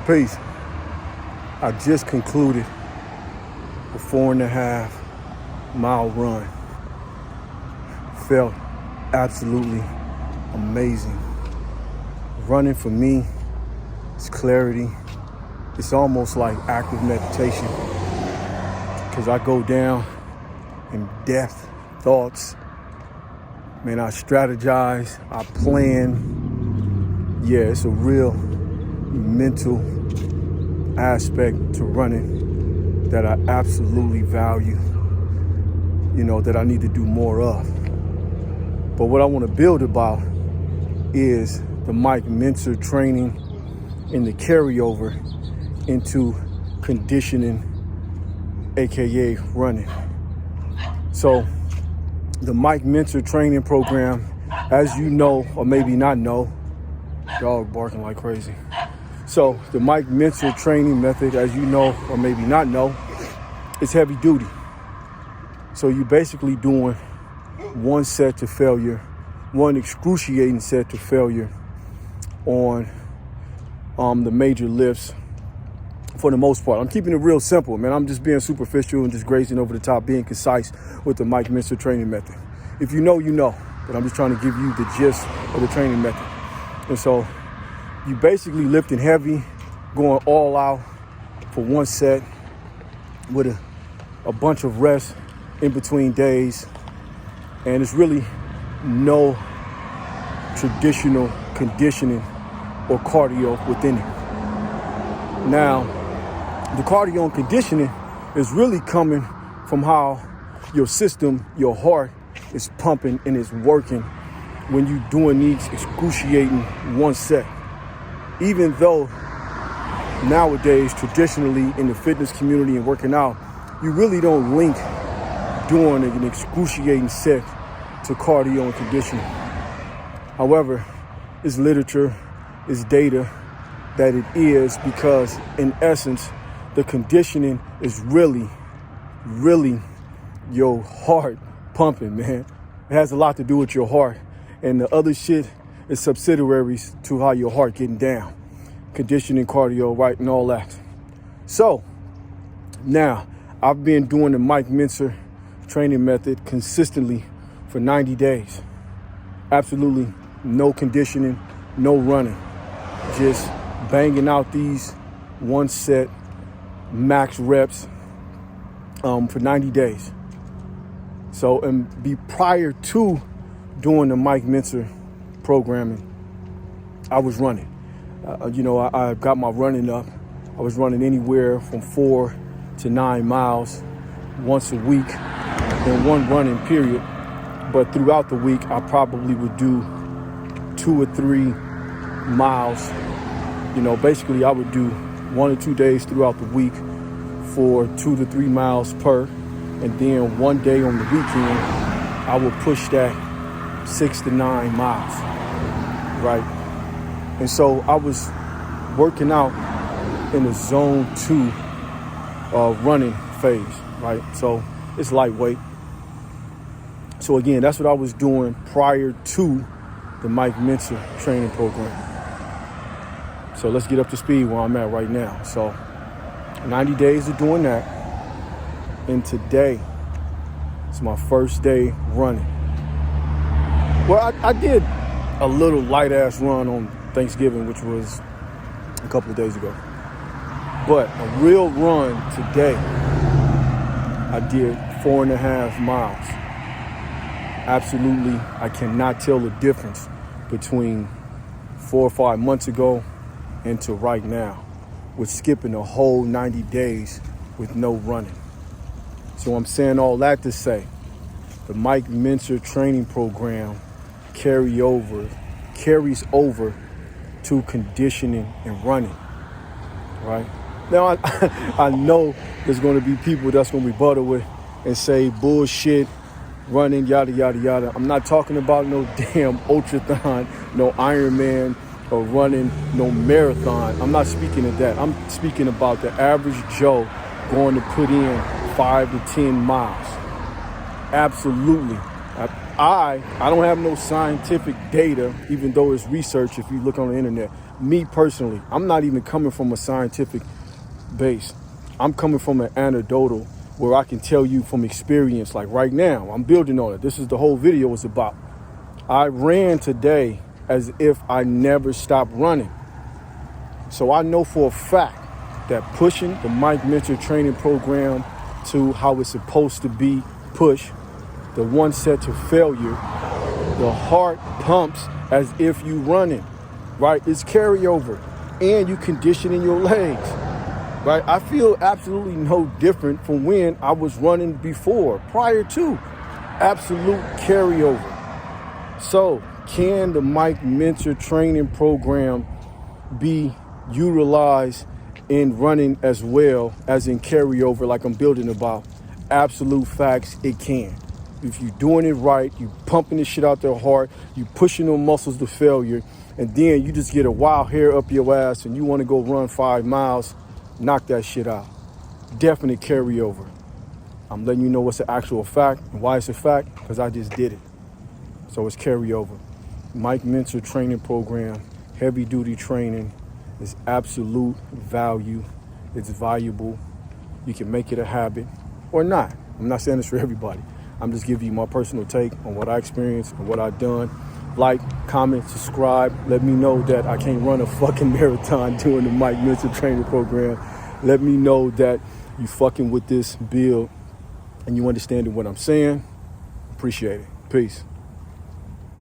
Peace. I just concluded a 4.5-mile run. Felt absolutely amazing. Running for me is clarity. It's almost like active meditation because I go down in depth thoughts. Man, I strategize, I plan. Yeah, it's a real mental aspect to running that I absolutely value, that I need to do more of. But what I want to build about is the Mike Mentzer training and the carryover into conditioning, AKA running. So the Mike Mentzer training program, as you know, or maybe not know, dog barking like crazy. So the Mike Mentzer training method, as you know, or maybe not know, is heavy duty. So you're basically doing one set to failure, one excruciating set to failure on the major lifts for the most part. I'm keeping it real simple, man. I'm just being superficial and just grazing over the top, being concise with the Mike Mentzer training method. If you know, you know, but I'm just trying to give you the gist of the training method. And so you basically lifting heavy, going all out for one set with a bunch of rest in between days. And it's really no traditional conditioning or cardio within it. Now, the cardio and conditioning is really coming from how your system, your heart is pumping and is working when you're doing these excruciating one set. Even though nowadays, traditionally in the fitness community and working out, you really don't link doing an excruciating set to cardio and conditioning. However, it's literature, it's data that it is, because in essence, the conditioning is really your heart pumping, man. It has a lot to do with your heart. And the other shit is subsidiaries to how your heart getting down. Conditioning, cardio, right, and all that. So, now, I've been doing the Mike Mentzer training method consistently for 90 days. Absolutely no conditioning, no running. Just banging out these one set max reps for 90 days. So, and prior to doing the Mike Mentzer programming, I was running. I got my running up. I was running anywhere from 4 to 9 miles once a week in one running period. But throughout the week, I probably would do 2 or 3 miles. Basically I would do 1 or 2 days throughout the week for 2 to 3 miles per. And then one day on the weekend, I would push that 6 to 9 miles, right? And so I was working out in the zone 2 running phase, right? So it's lightweight. So again, that's what I was doing prior to the Mike Mentzer training program. So let's get up to speed where I'm at right now. So 90 days of doing that. And today is my first day running. Well, I did a little light ass run on Thanksgiving, which was a couple of days ago. But a real run today, I did 4.5 miles. Absolutely, I cannot tell the difference between 4 or 5 months ago and to right now, with skipping a whole 90 days with no running. So I'm saying all that to say, the Mike Mentzer training program carries over to conditioning and running, right? Now, I know there's going to be people that's going to rebuttal with and say bullshit, running, yada, yada, yada. I'm not talking about no damn ultrathon, no Ironman, or running no marathon. I'm not speaking of that. I'm speaking about the average Joe going to put in 5 to 10 miles. Absolutely. I don't have no scientific data, even though it's research if you look on the internet. Me personally, I'm not even coming from a scientific base. I'm coming from an anecdotal where I can tell you from experience, like right now, I'm building on it. This is the whole video is about. I ran today as if I never stopped running. So I know for a fact that pushing the Mike Mentor training program to how it's supposed to be pushed, the one set to failure, the heart pumps as if you running, right? It's carryover and you conditioning your legs, right? I feel absolutely no different from when I was running before, prior to. Absolute carryover. So can the Mike Mentor training program be utilized in running as well as in carryover like I'm building about? Absolute facts, it can. If you're doing it right, you pumping this shit out their heart, you pushing them muscles to failure, and then you just get a wild hair up your ass and you want to go run 5 miles, knock that shit out. Definite carryover. I'm letting you know what's the actual fact and why it's a fact, because I just did it. So it's carryover. Mike Mentor training program, heavy duty training, is absolute value. It's valuable. You can make it a habit or not. I'm not saying this for everybody. I'm just giving you my personal take on what I experienced and what I've done. Like, comment, subscribe. Let me know that I can't run a fucking marathon doing the Mike Mentor training program. Let me know that you fucking with this build and you understanding what I'm saying. Appreciate it. Peace.